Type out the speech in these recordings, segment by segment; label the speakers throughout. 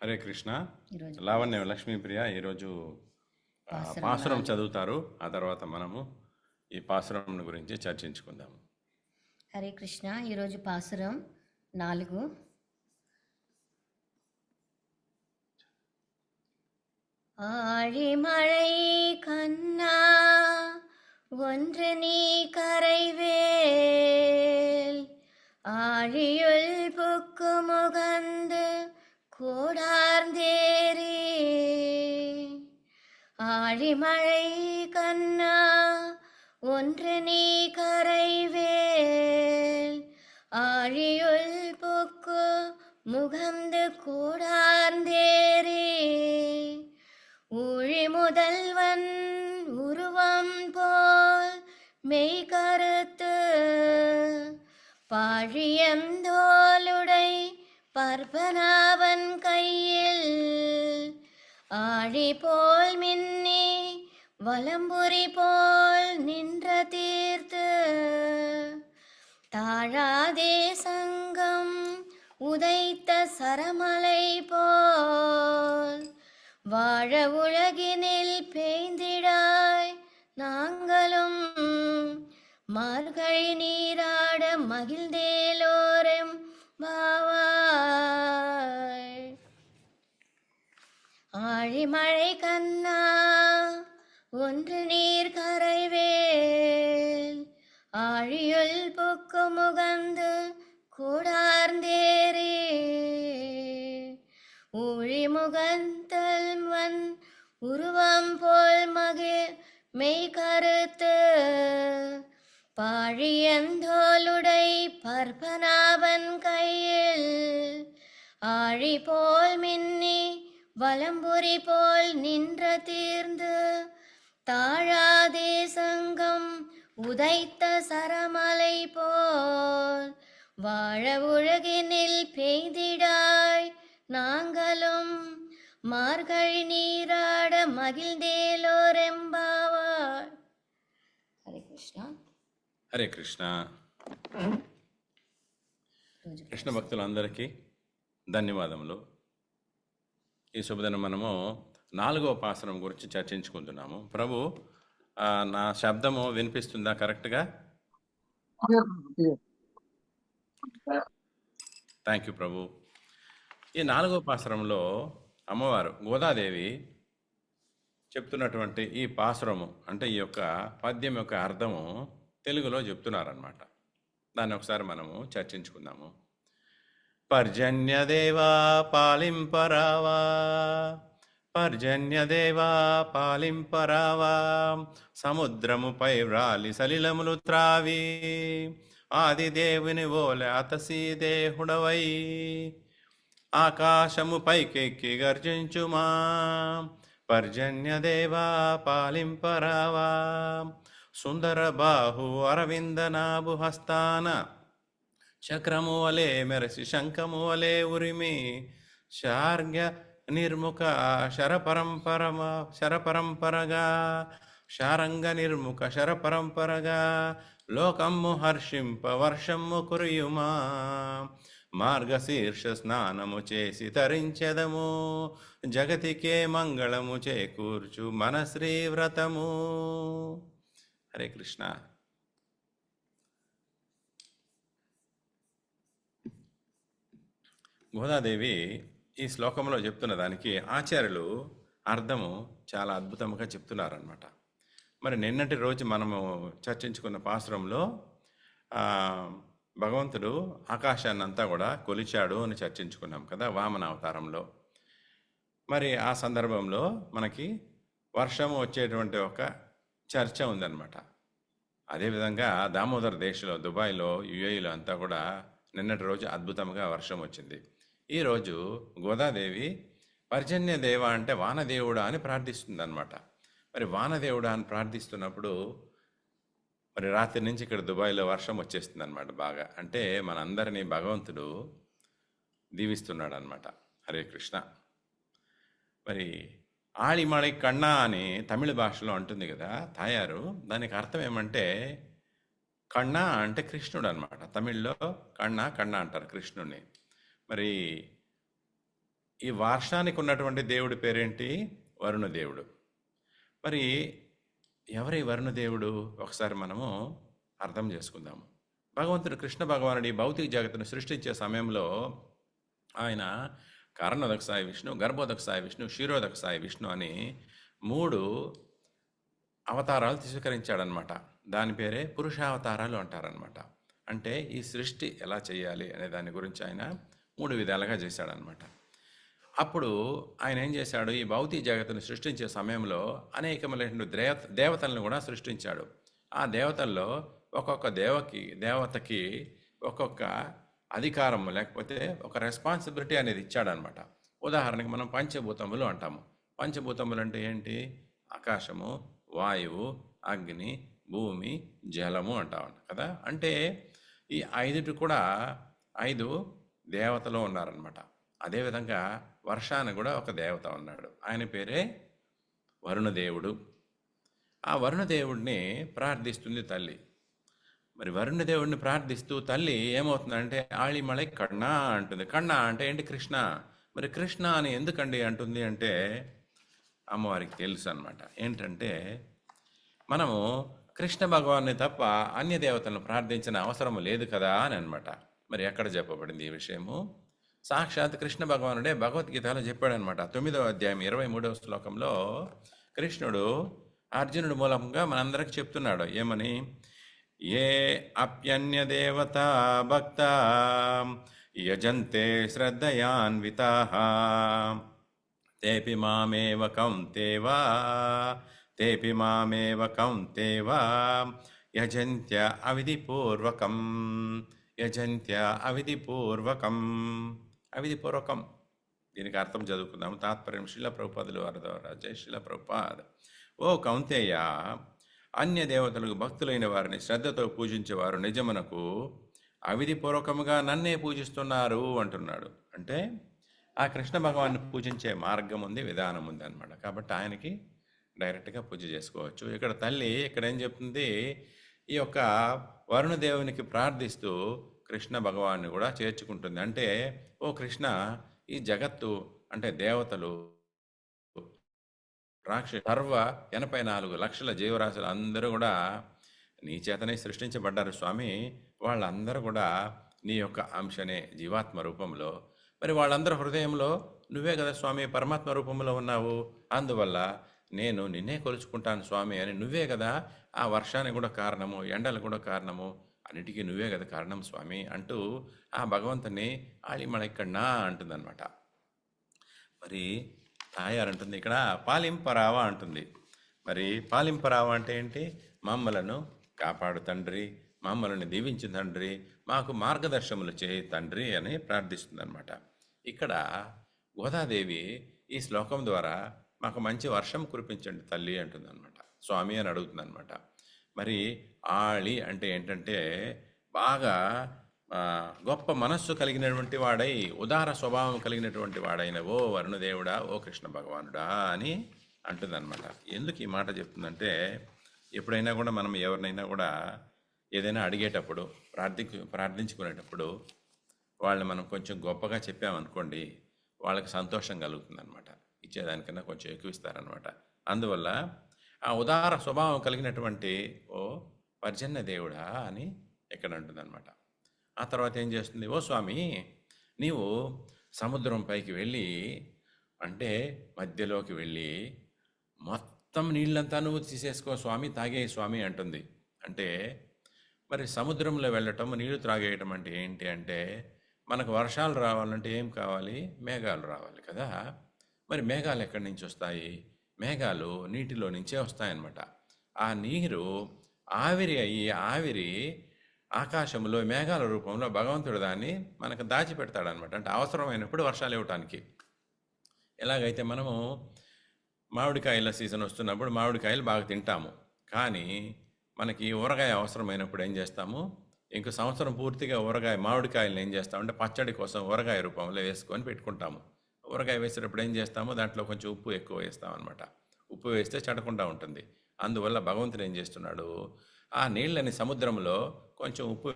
Speaker 1: హరే కృష్ణ.
Speaker 2: ఈరోజు
Speaker 1: లావణ్య లక్ష్మీప్రియ ఈరోజు
Speaker 2: పాసురం
Speaker 1: పాసురం
Speaker 2: 4.
Speaker 1: చదువుతారు. ఆ తర్వాత మనము ఈ పాసురం గురించి చర్చించుకుందాము.
Speaker 2: హరే కృష్ణ. ఈరోజు పాసురం 4. ஆழிமழை கண்ணா ஒன்று நீ கரைவேல் ஆழியுள் புக்கு முகந்து கூடார்ந்தேரே. ஆழிமழை கண்ணா ஒன்று நீ கரைவேல் ஆழியுள் புக்கு முகந்து கூடார்ந்தேரே. ஊழி முதல்வன் உருவம் போல் மெய் கருத்து பாழியந்தோளுடை பற்பனாவன் கையில் ஆழி போல் மின்னி வலம்புரி போல் நின்ற தீர்த்து தாழாதே சங்கம் உதைத்த சரமலை போல் வாழ உலகினில் பேய்ந்திடாய் நாங்களும் மார்கழி நீராட மகிழ்ந்தேலோரெம் பாவாய். ஆழிமழை கண்ணா ஒன்று நீர் கரைவேல் ஆழியுள் புக்கு முகந்து கூடார்ந்தேரே. ஊழி முகந்தல்வன் உருவம் போல் மெய் கருத்து பாழியந்தோளுடை பற்பனாவன் கையில் ஆழி போல் மின்னி வலம்புரி போல் நின்ற தீர்ந்து தாழாதே சங்கம் உதைத்த சரமலை போல் வாழ உலகினில் பெய்திடாய் நாங்களும் மார்கழி நீராட மகிழ்ந்தேலோரெம்பாவாய். హరే కృష్ణ.
Speaker 1: హరే కృష్ణ. కృష్ణ భక్తులందరికీ ధన్యవాదములు. ఈ శుభదినం మనము 4వ పాసురం గురించి చర్చించుకుంటున్నాము. ప్రభు, నా శబ్దము వినిపిస్తుందా కరెక్ట్గా? థ్యాంక్ యూ ప్రభు. ఈ 4వ పాసురంలో అమ్మవారు గోదాదేవి చెప్తున్నటువంటి ఈ పాసురము అంటే ఈ యొక్క పద్యం యొక్క అర్థము తెలుగులో చెప్తున్నారనమాట. దాన్ని ఒకసారి మనము చర్చించుకుందాము. పర్జన్యదేవా పాలింపరావా, పర్జన్యదేవా పాలింపరావా, సముద్రముపై వ్రాలి సలిలములు త్రావి ఆదిదేవుని ఓలె అతసీ దేహుడవై ఆకాశము పైకెక్కి గర్జించుమా. పర్జన్యదేవా పాలింపరావా, సుందర బాహు అరవిందనాభు హస్తాన చక్రము వలె మెరసి శంఖము వలె ఉరిమి శార్గ్య నిర్ముఖ శరపరంపరగా శారంగ నిర్ముఖ శరపరంపరగా లోకమ్ము హర్షింప వర్షమ్ము కురియుమా. మార్గశీర్ష స్నానము చేసి తరించెదము జగతికే మంగళము చేకూర్చు మన శ్రీవ్రతము. హరే కృష్ణ. గోదాదేవి ఈ శ్లోకంలో చెప్తున్న దానికి ఆచార్యులు అర్థము చాలా అద్భుతంగా చెప్తున్నారనమాట. మరి నిన్నటి రోజు మనము చర్చించుకున్న పాసురంలో భగవంతుడు ఆకాశాన్ని అంతా కూడా కొలిచాడు అని చర్చించుకున్నాం కదా, వామన అవతారంలో. మరి ఆ సందర్భంలో మనకి వర్షము వచ్చేటువంటి ఒక చర్చ ఉందన్నమాట. అదేవిధంగా దామోదర్ దేశంలో, దుబాయ్లో, యుఏఈలో అంతా కూడా నిన్నటి రోజు అద్భుతంగా వర్షం వచ్చింది. ఈరోజు గోదాదేవి పర్జన్య దేవ అంటే వానదేవుడా అని ప్రార్థిస్తుంది అనమాట. మరి వానదేవుడా అని ప్రార్థిస్తున్నప్పుడు మరి రాత్రి నుంచి ఇక్కడ దుబాయ్లో వర్షం వచ్చేస్తుంది అనమాట బాగా. అంటే మనందరినీ భగవంతుడు దీవిస్తున్నాడు అనమాట. హరే కృష్ణ. మరి ఆళిమళై కన్నా అని తమిళ భాషలో అంటుంది కదా తాయారు. దానికి అర్థం ఏమంటే కన్నా అంటే కృష్ణుడు అనమాట. తమిళ్లో కన్నా కన్నా అంటారు కృష్ణుడిని. మరి ఈ వర్షానికి ఉన్నటువంటి దేవుడి పేరేంటి? వరుణదేవుడు. మరి ఎవరి వరుణదేవుడు? ఒకసారి మనము అర్థం చేసుకుందాము. భగవంతుడు కృష్ణ భగవానుడి భౌతిక జగత్తును సృష్టించే సమయంలో ఆయన కారణోదక సాయి విష్ణు, గర్భోదక సాయి విష్ణు, క్షీరోదక సాయి విష్ణు అని 3 అవతారాలు స్వీకరించాడనమాట. దాని పేరే పురుషావతారాలు అంటారనమాట. అంటే ఈ సృష్టి ఎలా చేయాలి అనే దాని గురించి ఆయన 3 విధాలుగా చేశాడనమాట. అప్పుడు ఆయన ఏం చేశాడు? ఈ భౌతిక జగత్తును సృష్టించే సమయంలో అనేకమైనటువంటి దేవతలను కూడా సృష్టించాడు. ఆ దేవతల్లో ఒక్కొక్క దేవతకి ఒక్కొక్క అధికారం లేకపోతే ఒక రెస్పాన్సిబిలిటీ అనేది ఇచ్చాడనమాట. ఉదాహరణకి మనం పంచభూతములు అంటాము. పంచభూతములు అంటే ఏంటి? ఆకాశము, వాయువు, అగ్ని, భూమి, జలము అంటాం కదా. అంటే ఈ 5 కూడా 5 దేవతలు ఉన్నారనమాట. అదేవిధంగా వర్షాన్ని కూడా ఒక దేవత ఉన్నాడు. ఆయన పేరే వరుణదేవుడు. ఆ వరుణదేవుడిని ప్రార్థిస్తుంది తల్లి. మరి వరుణదేవుడిని ప్రార్థిస్తూ తల్లి ఏమవుతుందంటే ఆళిమళై కన్నా అంటుంది. కన్నా అంటే ఏంటి? కృష్ణ. మరి కృష్ణ అని ఎందుకండి అంటుంది అంటే అమ్మవారికి తెలుసు అనమాట. ఏంటంటే మనము కృష్ణ భగవాన్ని తప్ప అన్య దేవతలను ప్రార్థించిన అవసరం లేదు కదా అని అనమాట. మరి ఎక్కడ చెప్పబడింది ఈ విషయము? సాక్షాత్ కృష్ణ భగవానుడే భగవద్గీతలో చెప్పాడనమాట. 9వ అధ్యాయం 23వ శ్లోకంలో కృష్ణుడు అర్జునుడి మూలంగా మనందరికి చెప్తున్నాడు. ఏమని? ఏ అప్యన్య దేవత భక్త యజంతే శ్రద్ధయాన్వితాః తేపి మామేవ కౌంతేవ యజంత్య అవిధిపూర్వకం. అవిధిపూర్వకం దీనికి అర్థం చదువుకుందాము. తాత్పర్యం శిల ప్రభుపాదులు వారి ద్వారా. జై శిల ప్రభుపాద్. ఓ కౌంతేయ, అన్య దేవతలకు భక్తులైన వారిని శ్రద్ధతో పూజించేవారు నిజమునకు అవిధిపూర్వకముగా నన్నే పూజిస్తున్నారు అంటున్నాడు. అంటే ఆ కృష్ణ భగవాన్ని పూజించే మార్గం ఉంది, విధానం ఉంది అనమాట. కాబట్టి ఆయనకి డైరెక్ట్గా పూజ చేసుకోవచ్చు. ఇక్కడ తల్లి ఇక్కడ ఏం చెప్తుంది? ఈ యొక్క వరుణదేవునికి ప్రార్థిస్తూ కృష్ణ భగవాన్ని కూడా చేర్చుకుంటుంది. అంటే ఓ కృష్ణ, ఈ జగత్తు అంటే దేవతలు, సర్వ 84 లక్షల జీవరాశులు అందరూ కూడా నీ చేతనే సృష్టించబడ్డారు స్వామి. వాళ్ళందరూ కూడా నీ యొక్క అంశనే జీవాత్మ రూపంలో. మరి వాళ్ళందరూ హృదయంలో నువ్వే కదా స్వామి పరమాత్మ రూపంలో ఉన్నావు. అందువల్ల నేను నిన్నే కొలుచుకుంటాను స్వామి అని నువ్వే కదా ఆ వర్షానికి కూడా కారణము, ఎండలు కూడా కారణము, అన్నిటికీ నువ్వే కదా కారణం స్వామి అంటూ ఆ భగవంతుని ఆళిమళైక్కడ్నా అంటుందన్నమాట. మరి తాయారు అంటుంది ఇక్కడ పాలింపరావా అంటుంది. మరి పాలింపరావా అంటే ఏంటి? మమ్మలను కాపాడు తండ్రి, మమ్మల్ని దీవించు తండ్రి, మాకు మార్గదర్శములు చేయి తండ్రి అని ప్రార్థిస్తుంది అనమాట. ఇక్కడ గోదాదేవి ఈ శ్లోకం ద్వారా మాకు మంచి వర్షం కురిపించండి తల్లి అంటుంది అనమాట. స్వామి అని అడుగుతుంది అనమాట. మరి ఆళి అంటే ఏంటంటే బాగా గొప్ప మనస్సు కలిగినటువంటి వాడై, ఉదార స్వభావం కలిగినటువంటి వాడైన ఓ వరుణదేవుడా, ఓ కృష్ణ భగవానుడా అని అంటుందన్నమాట. ఎందుకు ఈ మాట చెప్తుందంటే ఎప్పుడైనా కూడా మనం ఎవరినైనా కూడా ఏదైనా అడిగేటప్పుడు ప్రార్థించుకునేటప్పుడు వాళ్ళని మనం కొంచెం గొప్పగా చెప్పామనుకోండి, వాళ్ళకి సంతోషం కలుగుతుందన్నమాట. ఇచ్చేదానికన్నా కొంచెం ఎక్కువ ఇస్తారనమాట. అందువల్ల ఆ ఉదార స్వభావం కలిగినటువంటి ఓ పర్జన్య దేవుడా అని ఇక్కడ అంటుందన్నమాట. ఆ తర్వాత ఏం చేస్తుంది? ఓ స్వామి, నీవు సముద్రం పైకి వెళ్ళి అంటే మధ్యలోకి వెళ్ళి మొత్తం నీళ్ళంతా నువ్వు తీసేసుకో స్వామి, తాగే స్వామి అంటుంది. అంటే మరి సముద్రంలో వెళ్ళటం, నీళ్లు త్రాగేయటం అంటే ఏంటి అంటే మనకు వర్షాలు రావాలంటే ఏం కావాలి? మేఘాలు రావాలి కదా. మరి మేఘాలు ఎక్కడి నుంచి వస్తాయి? మేఘాలు నీటిలో నుంచే వస్తాయన్నమాట. ఆ నీరు ఆవిరి అయ్యి ఆవిరి ఆకాశంలో మేఘాల రూపంలో భగవంతుడు దాన్ని మనకు దాచిపెడతాడనమాట. అంటే అవసరమైనప్పుడు వర్షాలు ఇవ్వటానికి. ఎలాగైతే మనము మామిడికాయల సీజన్ వస్తున్నప్పుడు మామిడికాయలు బాగా తింటాము, కానీ మనకి ఊరగాయ అవసరమైనప్పుడు ఏం చేస్తాము? ఇంకో సంవత్సరం పూర్తిగా మామిడికాయలను ఏం చేస్తామంటే పచ్చడి కోసం ఊరగాయ రూపంలో వేసుకొని పెట్టుకుంటాము. ఊరగాయ వేసేటప్పుడు ఏం చేస్తాము? దాంట్లో కొంచెం ఉప్పు ఎక్కువ వేస్తామన్నమాట. ఉప్పు వేస్తే చెడకుండా ఉంటుంది. అందువల్ల భగవంతుడు ఏం చేస్తున్నాడు? ఆ నీళ్ళని సముద్రంలో కొంచెం ఉప్పు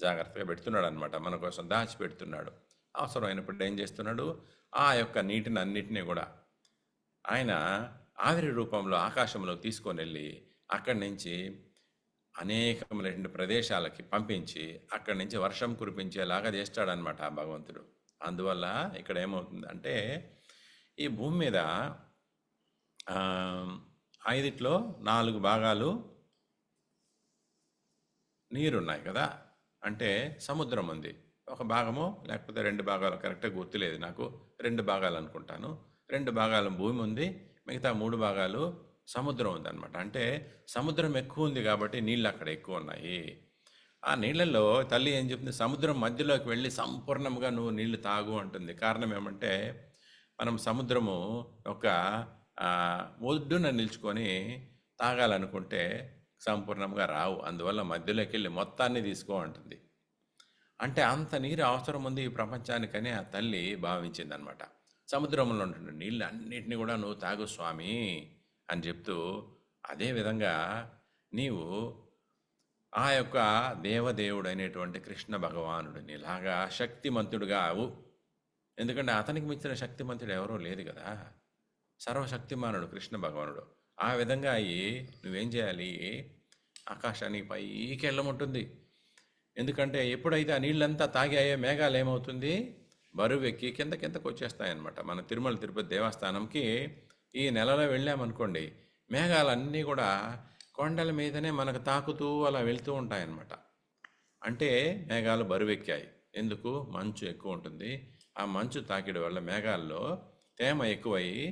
Speaker 1: జాగ్రత్తగా పెడుతున్నాడు అనమాట, మన కోసం దాచిపెడుతున్నాడు. అవసరమైనప్పుడు ఏం చేస్తున్నాడు, ఆ యొక్క నీటిని అన్నిటినీ కూడా ఆయన ఆవిరి రూపంలో ఆకాశంలోకి తీసుకొని వెళ్ళి అక్కడి నుంచి అనేకమైన ప్రదేశాలకి పంపించి అక్కడి నుంచి వర్షం కురిపించేలాగా చేస్తాడనమాట ఆ భగవంతుడు. అందువల్ల ఇక్కడ ఏమవుతుందంటే ఈ భూమి మీద ఆ, 5లో 4 భాగాలు నీరున్నాయి కదా. అంటే సముద్రం ఉంది ఒక భాగము, లేకపోతే 2 భాగాలు, కరెక్ట్గా గుర్తులేదు నాకు, 2 భాగాలు అనుకుంటాను. 2 భాగాలు భూమి ఉంది, మిగతా 3 భాగాలు సముద్రం ఉందన్నమాట. అంటే సముద్రం ఎక్కువ ఉంది కాబట్టి నీళ్ళు అక్కడ ఎక్కువ ఉన్నాయి. ఆ నీళ్ళల్లో తల్లి ఏం చెప్తుంది, సముద్రం మధ్యలోకి వెళ్ళి సంపూర్ణంగా నువ్వు నీళ్లు తాగు అంటుంది. కారణం ఏమంటే మనం సముద్రము ఒక ఒడ్డున నిల్చుకొని తాగాలనుకుంటే సంపూర్ణంగా రావు, అందువల్ల మధ్యలోకి వెళ్ళి మొత్తాన్ని తీసుకో అంటుంది. అంటే అంత నీరు అవసరం ఉంది ఈ ప్రపంచానికని ఆ తల్లి భావించింది అనమాట. సముద్రంలో ఉంటున్న నీళ్ళు అన్నిటినీ కూడా నువ్వు తాగు స్వామి అని చెప్తూ, అదేవిధంగా నీవు ఆ యొక్క దేవదేవుడు అనేటువంటి కృష్ణ భగవానుడిని ఇలాగా శక్తిమంతుడుగా అవు. ఎందుకంటే అతనికి మించిన శక్తిమంతుడు ఎవరో లేదు కదా, సర్వశక్తిమానుడు కృష్ణ భగవానుడు. ఆ విధంగా అయ్యి నువ్వేం చేయాలి, ఆకాశానికి పైకి వెళ్ళమంటుంది. ఎందుకంటే ఎప్పుడైతే ఆ నీళ్ళంతా తాగాయో మేఘాలు ఏమవుతుంది, బరువెక్కి కిందకు వచ్చేస్తాయన్నమాట. మన తిరుమల తిరుపతి దేవస్థానంకి ఈ నెలలో వెళ్ళామనుకోండి, మేఘాలన్నీ కూడా కొండల మీదనే మనకు తాకుతూ అలా వెళ్తూ ఉంటాయన్నమాట. అంటే మేఘాలు బరువెక్కాయి. ఎందుకు, మంచు ఎక్కువ ఉంటుంది. ఆ మంచు తాకిడి వల్ల మేఘాల్లో తేమ ఎక్కువయ్యి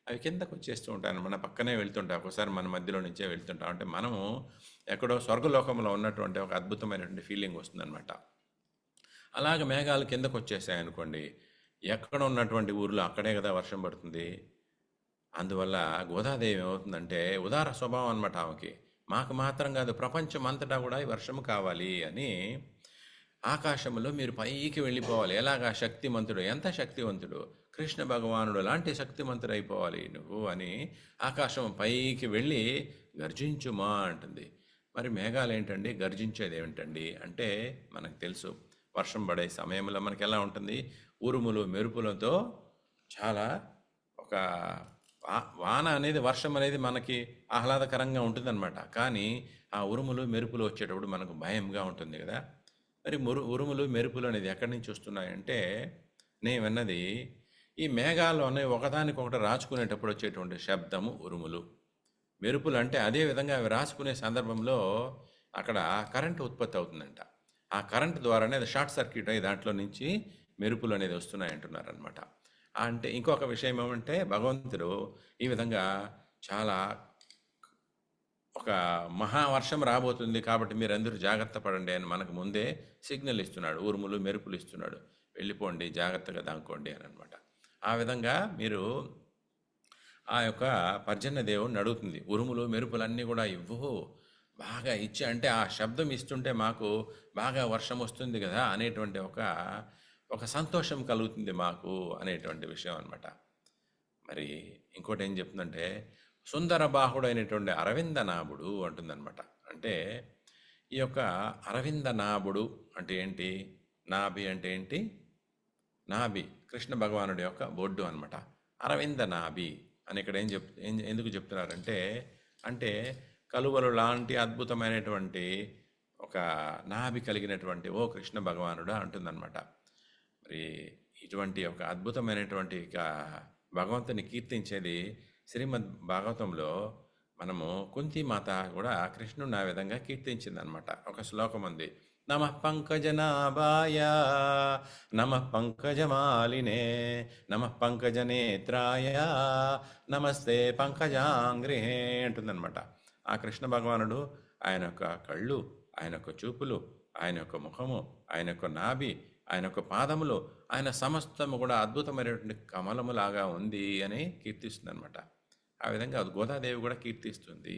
Speaker 1: అవి కిందకు వచ్చేస్తూ ఉంటాయి. మన పక్కనే వెళ్తుంటాయి, ఒకసారి మన మధ్యలో నుంచే వెళ్తుంటాం. అంటే మనము ఎక్కడో స్వర్గలోకంలో ఉన్నటువంటి ఒక అద్భుతమైనటువంటి ఫీలింగ్ వస్తుందన్నమాట. అలాగ మేఘాలు కిందకు వచ్చేసాయి అనుకోండి, ఎక్కడ ఉన్నటువంటి ఊర్లో అక్కడే కదా వర్షం పడుతుంది. అందువల్ల గోదాదేవి ఏమవుతుందంటే ఉదార స్వభావం అనమాట ఆమెకి. మాకు మాత్రం కాదు, ప్రపంచం అంతటా కూడా ఈ వర్షము కావాలి అని ఆకాశంలో మీరు పైకి వెళ్ళిపోవాలి. ఎలాగా, శక్తిమంతుడు, ఎంత శక్తివంతుడు, కృష్ణ భగవానుడు లాంటి శక్తిమంతుడు అయిపోవాలి నువ్వు అని ఆకాశం పైకి వెళ్ళి గర్జించుమా అంటుంది. మరి మేఘాలు ఏంటండి, గర్జించేది ఏమిటండి అంటే మనకు తెలుసు, వర్షం పడే సమయంలో మనకి ఎలా ఉంటుంది, ఉరుములు మెరుపులతో చాలా ఒక వాన అనేది, వర్షం అనేది మనకి ఆహ్లాదకరంగా ఉంటుందన్నమాట. కానీ ఆ ఉరుములు మెరుపులు వచ్చేటప్పుడు మనకు భయంగా ఉంటుంది కదా. మరి ఉరుములు మెరుపులు అనేది ఎక్కడి నుంచి వస్తున్నాయంటే, నేను విన్నది ఈ మేఘాలు అనేవి ఒకదానికొకటి రాచుకునేటప్పుడు వచ్చేటువంటి శబ్దము ఉరుములు. మెరుపులు అంటే అదే విధంగా అవి రాసుకునే సందర్భంలో అక్కడ కరెంటు ఉత్పత్తి అవుతుందంట. ఆ కరెంటు ద్వారానే అది షార్ట్ సర్క్యూట్ అయ్యి దాంట్లో నుంచి మెరుపులు అనేది వస్తున్నాయి అంటున్నారనమాట. అంటే ఇంకొక విషయం ఏమంటే, భగవంతుడు ఈ విధంగా చాలా ఒక మహావర్షం రాబోతుంది కాబట్టి మీరందరూ జాగ్రత్త పడండి అని మనకు ముందే సిగ్నల్ ఇస్తున్నాడు, ఉరుములు మెరుపులు ఇస్తున్నాడు, వెళ్ళిపోండి జాగ్రత్తగా దాక్కోండి అని అనమాట. ఆ విధంగా మీరు ఆ యొక్క పర్జన్య దేవుడిని అడుగుతుంది, ఉరుములు మెరుపులన్నీ కూడా ఇవ్వు, బాగా ఇచ్చి, అంటే ఆ శబ్దం ఇస్తుంటే మాకు బాగా వర్షం వస్తుంది కదా అనేటువంటి ఒక సంతోషం కలుగుతుంది మాకు అనేటువంటి విషయం అనమాట. మరి ఇంకోటి ఏం చెప్తుందంటే, సుందర బాహుడు అయినటువంటి అరవిందనాభుడు అంటుందన్నమాట. అంటే ఈ యొక్క అరవిందనాభుడు అంటే ఏంటి, నాభి అంటే ఏంటి, నాభి కృష్ణ భగవానుడి యొక్క బొడ్డు అనమాట. అరవింద నాభి అని ఇక్కడ ఎందుకు చెప్తున్నారంటే, అంటే కలువలు లాంటి అద్భుతమైనటువంటి ఒక నాభి కలిగినటువంటి ఓ కృష్ణ భగవానుడు అంటుందన్నమాట. మరి ఇటువంటి ఒక అద్భుతమైనటువంటి భగవంతుని కీర్తించేది శ్రీమద్ భాగవతంలో మనము కుంతిమాత కూడా కృష్ణుని ఆ విధంగా కీర్తించిందనమాట. ఒక శ్లోకం ఉంది, నమః పంకజనాభాయ నమః పంకజమాలినే నమః పంకజనేత్రాయ నమస్తే పంకజాంగ్రిహే అంటుందన్నమాట. ఆ కృష్ణ భగవానుడు, ఆయన యొక్క కళ్ళు, ఆయన యొక్క చూపులు, ఆయన యొక్క ముఖము, ఆయన యొక్క నాభి, ఆయన యొక్క పాదములు, ఆయన సమస్తము కూడా అద్భుతమైనటువంటి కమలములాగా ఉంది అని కీర్తిస్తుంది అనమాట. ఆ విధంగా గోదాదేవి కూడా కీర్తిస్తుంది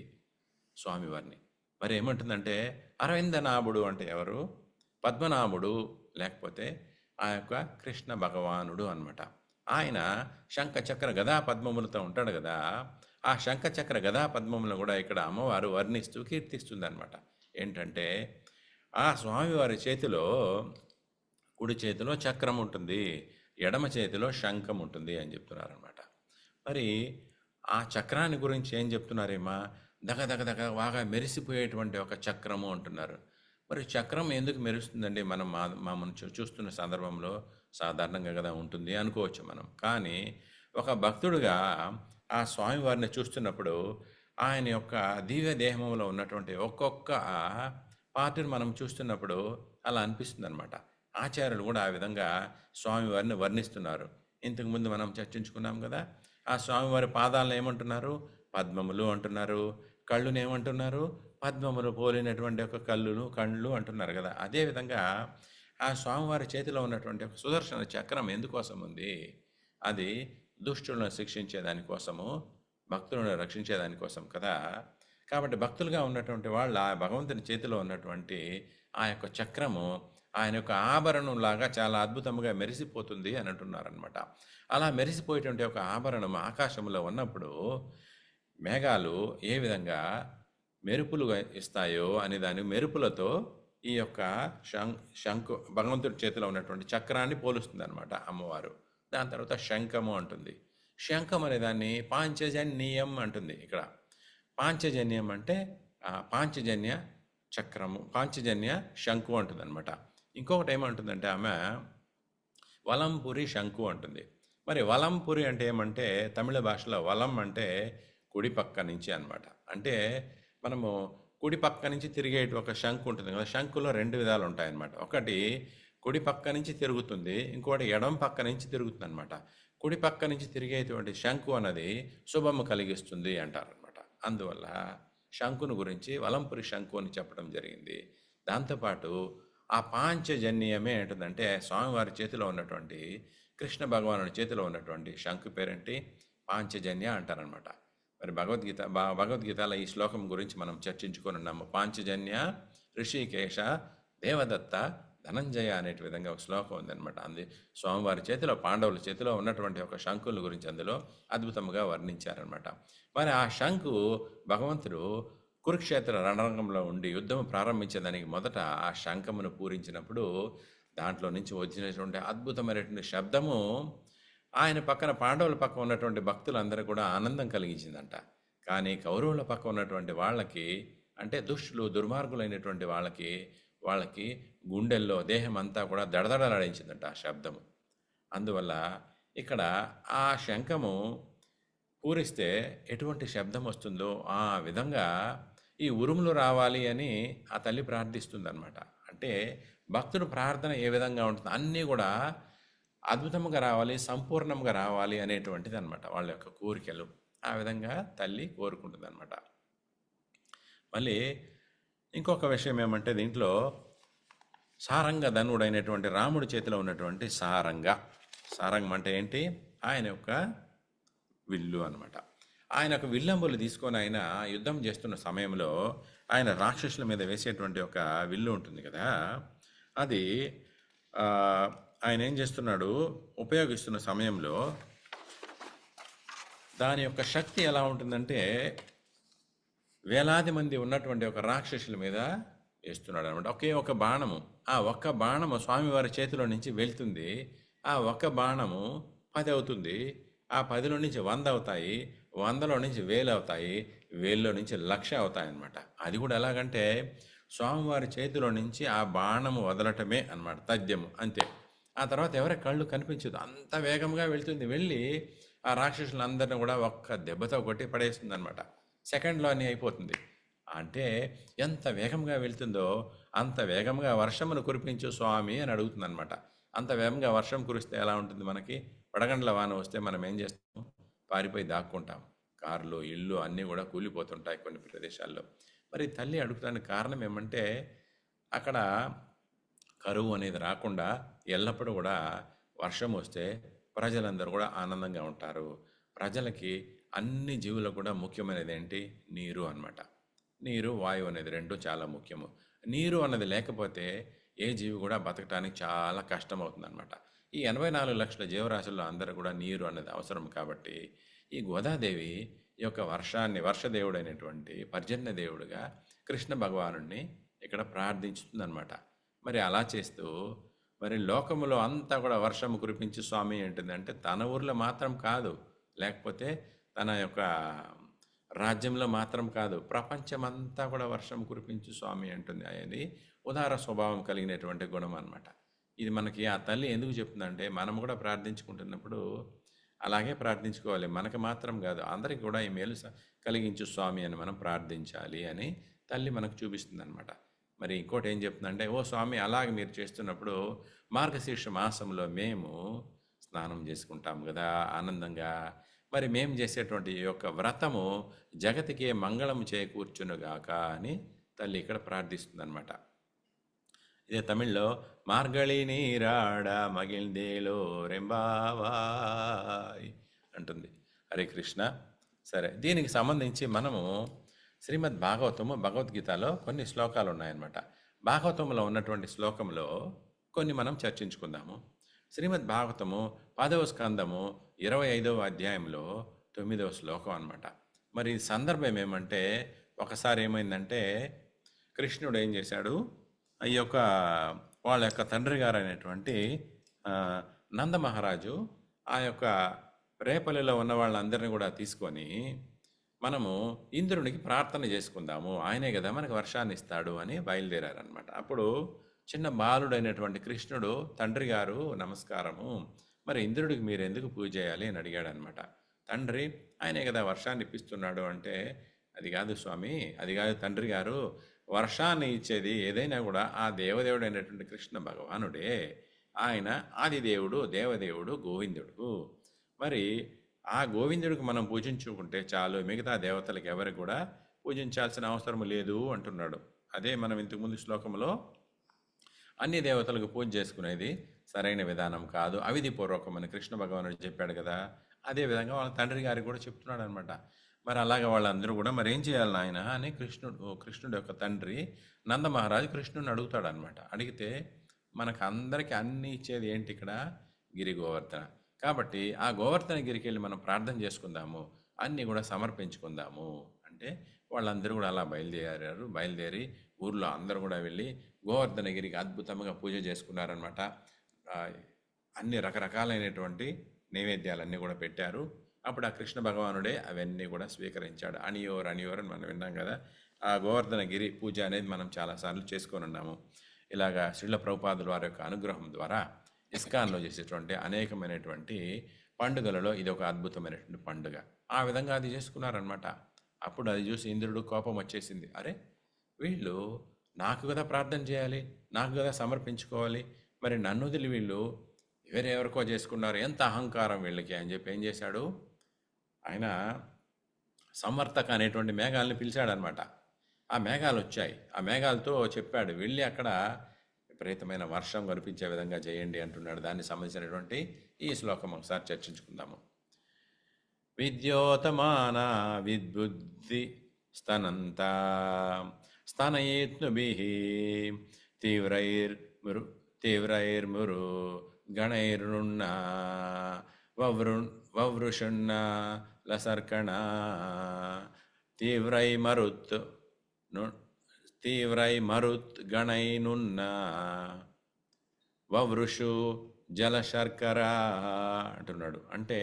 Speaker 1: స్వామివారిని. మరి ఏమంటుందంటే, అరవిందనాభుడు అంటే ఎవరు, పద్మనాభుడు లేకపోతే ఆ యొక్క కృష్ణ భగవానుడు అనమాట. ఆయన శంఖచక్ర గదా పద్మములతో ఉంటాడు కదా, ఆ శంఖచక్ర గదా పద్మములను కూడా ఇక్కడ అమ్మవారు వర్ణిస్తూ కీర్తిస్తుంది అనమాట. ఏంటంటే, ఆ స్వామివారి చేతిలో కుడి చేతిలో చక్రం ఉంటుంది, ఎడమ చేతిలో శంఖం ఉంటుంది అని చెప్తున్నారనమాట. మరి ఆ చక్రాన్ని గురించి ఏం చెప్తున్నారేమా? దగ దగ దగ బాగా మెరిసిపోయేటువంటి ఒక చక్రము అంటున్నారు. మరి చక్రం ఎందుకు మెరుస్తుందండి? మనం మామూలు చూస్తున్న సందర్భంలో సాధారణంగా కదా ఉంటుంది అనుకోవచ్చు మనం. కానీ ఒక భక్తుడిగా ఆ స్వామివారిని చూస్తున్నప్పుడు ఆయన యొక్క దివ్య దేహంలో ఉన్నటువంటి ఒక్కొక్క పార్టీని మనం చూస్తున్నప్పుడు అలా అనిపిస్తుంది అనమాట. ఆచార్యులు కూడా ఆ విధంగా స్వామివారిని వర్ణిస్తున్నారు. ఇంతకుముందు మనం చర్చించుకున్నాం కదా, ఆ స్వామివారి పాదాలను ఏమంటున్నారు? పద్మములు అంటున్నారు. కళ్ళును ఏమంటున్నారు? పద్మములు పోలినటువంటి ఒక కళ్ళు అంటున్నారు కదా. అదేవిధంగా ఆ స్వామివారి చేతిలో ఉన్నటువంటి ఒక సుదర్శన చక్రం ఎందుకోసం ఉంది? అది దుష్టులను శిక్షించేదానికోసము, భక్తులను రక్షించేదానికోసం కదా. కాబట్టి భక్తులుగా ఉన్నటువంటి వాళ్ళ ఆ భగవంతుని చేతిలో ఉన్నటువంటి ఆ యొక్క చక్రము ఆయన యొక్క ఆభరణంలాగా చాలా అద్భుతంగా మెరిసిపోతుంది అని అంటున్నారనమాట. అలా మెరిసిపోయేటువంటి ఒక ఆభరణం ఆకాశంలో ఉన్నప్పుడు మేఘాలు ఏ విధంగా మెరుపులుగా ఇస్తాయో అనే దాని మెరుపులతో ఈ యొక్క శంకు భగవంతుడి చేతిలో ఉన్నటువంటి చక్రాన్ని పోలుస్తుంది అనమాట అమ్మవారు. దాని తర్వాత శంఖము అంటుంది. శంఖం అనే దాన్ని పాంచజన్యం అంటుంది. ఇక్కడ పాంచజన్యం అంటే పాంచజన్య చక్రము, పాంచజన్య శంకు అంటుంది అనమాట. ఇంకొకటి ఏమంటుందంటే ఆమె వలంపురి శంకు అంటుంది. మరి వలంపురి అంటే ఏమంటే తమిళ భాషలో వలం అంటే కుడి పక్క నుంచి అనమాట. అంటే మనము కుడి పక్క నుంచి తిరిగేటి ఒక శంకు ఉంటుంది కదా, శంకులో రెండు విధాలు ఉంటాయన్నమాట. ఒకటి కుడి పక్క నుంచి తిరుగుతుంది, ఇంకోటి ఎడమ పక్క నుంచి తిరుగుతుంది అనమాట. కుడి పక్క నుంచి తిరిగేటువంటి శంకు అన్నది శుభము కలిగిస్తుంది అంటారనమాట. అందువల్ల శంకును గురించి వలంపురి శంకు అని చెప్పడం జరిగింది. దాంతోపాటు ఆ పాంచజన్యమే ఏంటంటే స్వామివారి చేతిలో ఉన్నటువంటి కృష్ణ భగవానుడి చేతిలో ఉన్నటువంటి శంకు పేరేంటి? పాంచజన్య అంటారనమాట. మరి భగవద్గీతలో ఈ శ్లోకం గురించి మనం చర్చించుకొని ఉన్నాము. పాంచజన్య ఋషికేశ దేవదత్త ధనంజయ అనే విధంగా ఒక శ్లోకం ఉందన్నమాట. స్వామివారి చేతిలో, పాండవుల చేతిలో ఉన్నటువంటి ఒక శంకుల గురించి అందులో అద్భుతంగా వర్ణించారనమాట. మరి ఆ శంకు భగవంతుడు కురుక్షేత్ర రణరంగంలో ఉండి యుద్ధం ప్రారంభించేదానికి మొదట ఆ శంఖమును పూరించినప్పుడు దాంట్లో నుంచి వచ్చినటువంటి అద్భుతమైనటువంటి శబ్దము ఆయన పక్కన, పాండవుల పక్క ఉన్నటువంటి భక్తులందరూ కూడా ఆనందం కలిగించిందంట. కానీ కౌరవుల పక్క ఉన్నటువంటి వాళ్ళకి, అంటే దుష్టులు దుర్మార్గులైనటువంటి వాళ్ళకి గుండెల్లో దేహం అంతా కూడా దడదడలాడించిందంట ఆ శబ్దము. అందువల్ల ఇక్కడ ఆ శంఖము పూరిస్తే ఎటువంటి శబ్దం వస్తుందో ఆ విధంగా ఈ ఉరుములు రావాలి అని ఆ తల్లి ప్రార్థిస్తుందన్నమాట. అంటే భక్తుడు ప్రార్థన ఏ విధంగా ఉంటుంది, అన్నీ కూడా అద్భుతంగా రావాలి, సంపూర్ణంగా రావాలి అనేటువంటిది అనమాట వాళ్ళ యొక్క కోరికలు. ఆ విధంగా తల్లి కోరుకుంటుంది అనమాట. మళ్ళీ ఇంకొక విషయం ఏమంటే దీంట్లో సారంగ ధనుడైనటువంటి రాముడి చేతిలో ఉన్నటువంటి సారంగం అంటే ఏంటి? ఆయన యొక్క విల్లు అనమాట. ఆయన యొక్క విల్లంబులు తీసుకొని ఆయన యుద్ధం చేస్తున్న సమయంలో ఆయన రాక్షసుల మీద వేసేటువంటి ఒక విల్లు ఉంటుంది కదా, అది ఆయన ఏం చేస్తున్నాడు, ఉపయోగిస్తున్న సమయంలో దాని యొక్క శక్తి ఎలా ఉంటుందంటే వేలాది మంది ఉన్నటువంటి ఒక రాక్షసుల మీద వేస్తున్నాడు అనమాట. ఒకే ఒక బాణము, ఆ ఒక్క బాణము స్వామివారి చేతిలో నుంచి వెళ్తుంది. ఆ ఒక్క బాణము 10 అవుతుంది, ఆ 10లో నుంచి 100 అవుతాయి, 100లో నుంచి 1000 అవుతాయి, 1000లో నుంచి 1,00,000 అవుతాయి అనమాట. అది కూడా ఎలాగంటే స్వామివారి చేతిలో నుంచి ఆ బాణము వదలటమే అనమాట, తథ్యము అంతే. ఆ తర్వాత ఎవరి కళ్ళు కనిపించదు, అంత వేగంగా వెళ్తుంది. వెళ్ళి ఆ రాక్షసులందరినీ కూడా ఒక్క దెబ్బతో కొట్టి పడేస్తుంది అనమాట. సెకండ్లో అన్నీ అయిపోతుంది. అంటే ఎంత వేగంగా వెళ్తుందో అంత వేగంగా వర్షమును కురిపించు స్వామి అని అడుగుతుంది అనమాట. అంత వేగంగా వర్షం కురిస్తే ఎలా ఉంటుంది? మనకి వడగండ్ల వాన వస్తే మనం ఏం చేస్తాం? పారిపోయి దాక్కుంటాం. కార్లు, ఇళ్ళు అన్నీ కూడా కూలిపోతుంటాయి కొన్ని ప్రదేశాల్లో. మరి తల్లి అడుగుతానికి కారణం ఏమంటే అక్కడ కరువు అనేది రాకుండా ఎల్లప్పుడూ కూడా వర్షం వస్తే ప్రజలందరూ కూడా ఆనందంగా ఉంటారు. ప్రజలకి, అన్ని జీవులకు కూడా ముఖ్యమైనది ఏంటి? నీరు అన్నమాట. నీరు, వాయువు అనేది రెండు చాలా ముఖ్యము. నీరు అన్నది లేకపోతే ఏ జీవి కూడా బతకడానికి చాలా కష్టం అవుతుందన్నమాట. ఈ 84 లక్షల జీవరాశుల్లో అందరూ కూడా నీరు అన్నది అవసరం. కాబట్టి ఈ గోదాదేవి ఈ యొక్క వర్షదేవుడైనటువంటి పర్జన్య దేవుడుగా కృష్ణ భగవానుడిని ఇక్కడ ప్రార్థించుతుందన్నమాట. మరి అలా చేస్తూ మరి లోకములో అంతా కూడా వర్షం కురిపించి స్వామి అంటుంది. అంటే తన ఊర్లో మాత్రం కాదు, లేకపోతే తన యొక్క రాజ్యంలో మాత్రం కాదు, ప్రపంచమంతా కూడా వర్షం కురిపించు స్వామి అంటుంది. అది ఉదార స్వభావం కలిగినటువంటి గుణం అన్నమాట. ఇది మనకి ఆ తల్లి ఎందుకు చెప్తుందంటే, మనం కూడా ప్రార్థించుకుంటున్నప్పుడు అలాగే ప్రార్థించుకోవాలి. మనకు మాత్రం కాదు, అందరికి కూడా ఈ మేలు కలిగించు స్వామి అని మనం ప్రార్థించాలి అని తల్లి మనకు చూపిస్తుంది అనమాట. మరి ఇంకోటి ఏం చెప్తుందంటే, ఓ స్వామి అలాగే మీరు చేస్తున్నప్పుడు మార్గశీర్ష మాసంలో మేము స్నానం చేసుకుంటాం కదా ఆనందంగా, మరి మేము చేసేటువంటి ఈ యొక్క వ్రతము జగతికే మంగళం చేకూర్చునుగాక అని తల్లి ఇక్కడ ప్రార్థిస్తుందన్నమాట. ఇదే తమిళ్లో మార్గళి నీరాడ మగిల్దేలో రెంబావాయ్ అంటుంది. హరే కృష్ణ. సరే, దీనికి సంబంధించి మనము శ్రీమద్ భాగవతము భగవద్గీతలో కొన్ని శ్లోకాలు ఉన్నాయన్నమాట. భాగవతంలో ఉన్నటువంటి శ్లోకంలో కొన్ని మనం చర్చించుకుందాము. శ్రీమద్ భాగవతము 10వ స్కందము 25వ అధ్యాయంలో 9వ శ్లోకం అన్నమాట. మరి సందర్భం ఏమంటే, ఒకసారి ఏమైందంటే కృష్ణుడు ఏం చేశాడు, ఈ యొక్క వాళ్ళ యొక్క తండ్రి గారు అయినటువంటి నంద మహారాజు ఆ యొక్క రేపల్లిలో ఉన్న వాళ్ళందరినీ కూడా తీసుకొని మనము ఇంద్రునికి ప్రార్థన చేసుకుందాము, ఆయనే కదా మనకు వర్షాన్ని ఇస్తాడు అని బయలుదేరారనమాట. అప్పుడు చిన్న బాలుడైనటువంటి కృష్ణుడు, తండ్రి గారు నమస్కారము, మరి ఇంద్రుడికి మీరు ఎందుకు పూజ చేయాలి అని అడిగాడు అనమాట. తండ్రి, ఆయనే కదా వర్షాన్ని ఇప్పిస్తున్నాడు అంటే, అది కాదు స్వామి, అది కాదు తండ్రి గారు, వర్షాన్ని ఇచ్చేది ఏదైనా కూడా ఆ దేవదేవుడు అయినటువంటి కృష్ణ భగవానుడే. ఆయన ఆదిదేవుడు, దేవదేవుడు, గోవిందుడు. మరి ఆ గోవిందుడికి మనం పూజించుకుంటే చాలు, మిగతా దేవతలకు ఎవరికి కూడా పూజించాల్సిన అవసరం లేదు అంటున్నాడు. అదే మనం ఇంతకుముందు శ్లోకంలో అన్ని దేవతలకు పూజ చేసుకునేది సరైన విధానం కాదు, అవిధిపూర్వకమని కృష్ణ భగవానుడు చెప్పాడు కదా. అదేవిధంగా వాళ్ళ తండ్రి గారికి కూడా చెప్తున్నాడు అనమాట. మరి అలాగే వాళ్ళందరూ కూడా మరి ఏం చేయాలి నాయన అని కృష్ణుడు యొక్క తండ్రి నంద మహారాజు కృష్ణుడిని అడుగుతాడు అనమాట. అడిగితే మనకు అందరికీ అన్ని ఇచ్చేది ఏంటి ఇక్కడ? గిరి గోవర్ధన. కాబట్టి ఆ గోవర్ధన గిరికి వెళ్ళి మనం ప్రార్థన చేసుకుందాము, అన్నీ కూడా సమర్పించుకుందాము అంటే వాళ్ళందరూ కూడా అలా బయలుదేరి ఊర్లో అందరూ కూడా వెళ్ళి గోవర్ధనగిరికి అద్భుతంగా పూజ చేసుకున్నారనమాట. అన్ని రకరకాలైనటువంటి నైవేద్యాలన్నీ కూడా పెట్టారు. అప్పుడు ఆ కృష్ణ భగవానుడే అవన్నీ కూడా స్వీకరించాడు. అనియోర్ అని మనం విన్నాం కదా. ఆ గోవర్ధనగిరి పూజ అనేది మనం చాలాసార్లు చేసుకొని ఉన్నాము. ఇలాగా శ్రీల ప్రభుపాదుల వారి యొక్క అనుగ్రహం ద్వారా ఇస్కాన్లో చేసేటువంటి అనేకమైనటువంటి పండుగలలో ఇది ఒక అద్భుతమైనటువంటి పండుగ. ఆ విధంగా అది చేసుకున్నారనమాట. అప్పుడు అది చూసి ఇంద్రుడు కోపం వచ్చేసింది. అరే, వీళ్ళు నాకు కదా ప్రార్థన చేయాలి, నాకు కదా సమర్పించుకోవాలి, మరి నన్ను వదిలి వీళ్ళు వేరెవరికో చేసుకున్నారు, ఎంత అహంకారం వీళ్ళకి అని చెప్పి ఏం చేశాడు, ఆయన సంవర్తక అనేటువంటి మేఘాలని పిలిచాడనమాట. ఆ మేఘాలు వచ్చాయి. ఆ మేఘాలతో చెప్పాడు, వెళ్ళి అక్కడ విపరీతమైన వర్షం కనిపించే విధంగా చేయండి అంటున్నాడు. దానికి సంబంధించినటువంటి ఈ శ్లోకం ఒకసారి చర్చించుకుందాము. విద్యోతమాన విద్బుద్ధి స్తనంతా స్తనయేత్నుభిః తీవ్రైర్మురు గణైర్నున్నా వవృషున్న లసర్కణ తీవ్రైమరుత్ గణైనున్న వవృషు జలశర్కర అంటున్నాడు. అంటే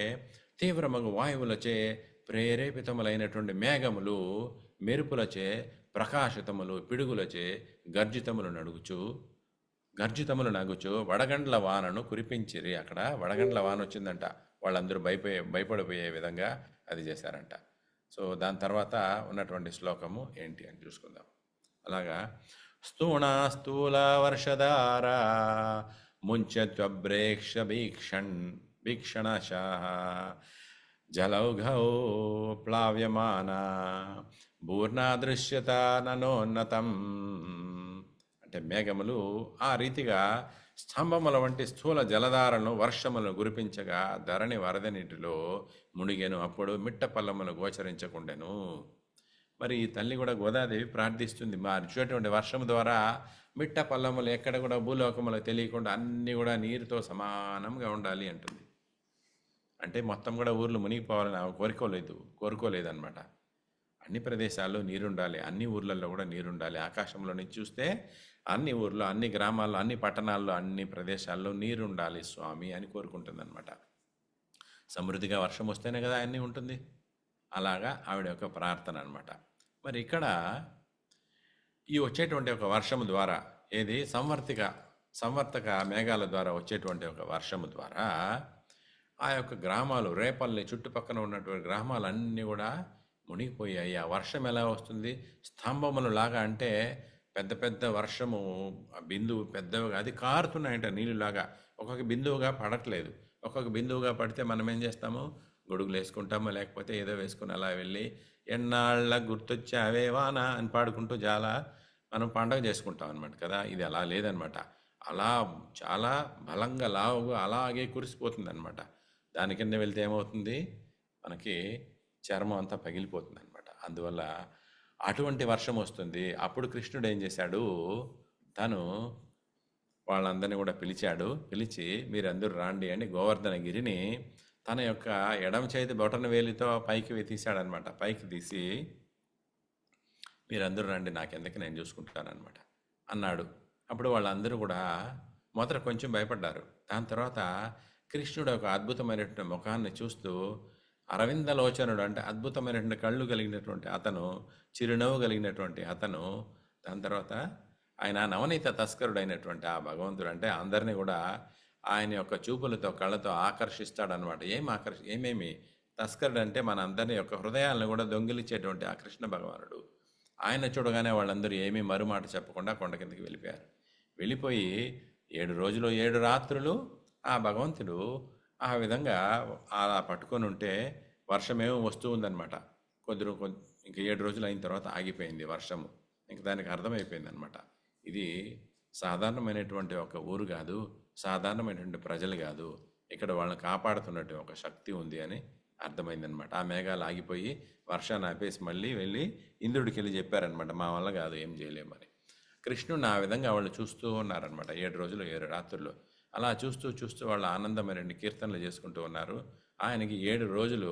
Speaker 1: తీవ్రమగు వాయువులచే ప్రేరేపితములైనటువంటి మేఘములు, మెరుపులచే ప్రకాశితములు, పిడుగులచే గర్జితములు నగుచు వడగండ్ల వానను కురిపించిరి. అక్కడ వడగండ్ల వాన వచ్చిందంట. వాళ్ళందరూ భయపడిపోయే విధంగా అది చేశారంట. సో దాని తర్వాత ఉన్నటువంటి శ్లోకము ఏంటి అని చూసుకుందాం. అలాగా స్థూల వర్షధార ముంచత్వబ్రేక్ష భీక్షణశః జలౌఘౌ ప్లావ్యమాన భూర్ణాదృశ్యత ననోన్నతం. అంటే మేఘములు ఆ రీతిగా స్తంభముల వంటి స్థూల జలధారలను వర్షములను కురిపించగా ధరణి వరద నీటిలో మునిగెను. అప్పుడు మిట్ట పల్లములు గోచరించకుండెను. మరి ఈ తల్లి కూడా గోదాదేవి ప్రార్థిస్తుంది, మరి చూసేటువంటి వర్షం ద్వారా మిట్ట పల్లములు ఎక్కడ కూడా భూలోకములు తెలియకుండా అన్నీ కూడా నీరుతో సమానంగా ఉండాలి అంటుంది. అంటే మొత్తం కూడా ఊర్లు మునిగిపోవాలని ఆమె కోరుకోలేదన్నమాట. అన్ని ప్రదేశాల్లో నీరుండాలి, అన్ని ఊర్లలో కూడా నీరుండాలి. ఆకాశంలో నుంచి చూస్తే అన్ని ఊర్లో, అన్ని గ్రామాల్లో, అన్ని పట్టణాల్లో, అన్ని ప్రదేశాల్లో నీరు ఉండాలి స్వామి అని కోరుకుంటుందన్నమాట. సమృద్ధిగా వర్షం వస్తేనే కదా అన్నీ ఉంటుంది. అలాగా ఆవిడ యొక్క ప్రార్థన అనమాట. మరి ఇక్కడ ఈ వచ్చేటువంటి ఒక వర్షము ద్వారా, ఏది సంవర్తక మేఘాల ద్వారా వచ్చేటువంటి ఒక వర్షము ద్వారా ఆ యొక్క గ్రామాలు, రేపల్లి చుట్టుపక్కన ఉన్నటువంటి గ్రామాలన్నీ కూడా మునిగిపోయాయి. ఆ వర్షం ఎలా వస్తుంది? స్తంభములు లాగా, అంటే పెద్ద పెద్ద వర్షము బిందువు పెద్దవిగా అది కారుతున్నాయంట నీళ్ళులాగా. ఒక్కొక్క బిందువుగా పడట్లేదు. ఒక్కొక్క బిందువుగా పడితే మనం ఏం చేస్తాము? గొడుగులు వేసుకుంటాము, లేకపోతే ఏదో వేసుకుని అలా వెళ్ళి ఎన్నాళ్ళ గుర్తొచ్చావే వాన అని పాడుకుంటూ మనం పండగ చేసుకుంటాం అనమాట కదా. ఇది అలా లేదనమాట. అలా చాలా బలంగా లావుగా అలాగే కురిసిపోతుంది అనమాట. దాని కింద వెళ్తే ఏమవుతుంది? మనకి చర్మం అంతా పగిలిపోతుంది అనమాట. అందువల్ల అటువంటి వర్షం వస్తుంది. అప్పుడు కృష్ణుడు ఏం చేశాడు? తను వాళ్ళందరినీ కూడా పిలిచి మీరందరూ రాండి అని గోవర్ధనగిరిని తన యొక్క ఎడమ చేతి బొటన వేలితో పైకి తీశాడనమాట. పైకి తీసి మీరందరూ రండి నాకెందుకు, నేను చూసుకుంటానమాట అన్నాడు. అప్పుడు వాళ్ళందరూ కూడా మొదట కొంచెం భయపడ్డారు. దాని తర్వాత కృష్ణుడు ఒక అద్భుతమైనటువంటి ముఖాన్ని చూస్తూ, అరవిందలోచనుడు అంటే అద్భుతమైనటువంటి కళ్ళు కలిగినటువంటి అతను, చిరునవ్వు కలిగినటువంటి అతను, దాని తర్వాత ఆయన నవనీత తస్కరుడైనటువంటి ఆ భగవంతుడు, అంటే అందరినీ కూడా ఆయన యొక్క చూపులతో కళ్ళతో ఆకర్షిస్తాడనమాట. ఏమేమి తస్కరుడు అంటే మన అందరినీ యొక్క హృదయాలను కూడా దొంగిలించేటువంటి ఆ కృష్ణ భగవానుడు. ఆయన చూడగానే వాళ్ళందరూ ఏమీ మరుమాట చెప్పకుండా కొండ కిందకి వెళ్ళిపోయి 7 రోజులు 7 రాత్రులు ఆ భగవంతుడు ఆ విధంగా అలా పట్టుకొని ఉంటే వర్షమేమో వస్తూ ఉందన్నమాట. ఇంక 7 రోజులు అయిన తర్వాత ఆగిపోయింది వర్షము. ఇంక దానికి అర్థమైపోయింది అనమాట, ఇది సాధారణమైనటువంటి ఒక ఊరు కాదు, సాధారణమైనటువంటి ప్రజలు కాదు, ఇక్కడ వాళ్ళని కాపాడుతున్నట్టు ఒక శక్తి ఉంది అని అర్థమైందనమాట. ఆ మేఘాలు ఆగిపోయి వర్షాన్ని ఆపేసి మళ్ళీ వెళ్ళి ఇంద్రుడికి వెళ్ళి చెప్పారనమాట, మా వల్ల కాదు, ఏం చేయలేమని. కృష్ణుడిని ఆ విధంగా వాళ్ళు చూస్తూ ఉన్నారనమాట 7 రోజులు 7 రాత్రులు. అలా చూస్తూ వాళ్ళు ఆనందమైన కీర్తనలు చేసుకుంటూ ఉన్నారు. ఆయనకి 7 రోజులు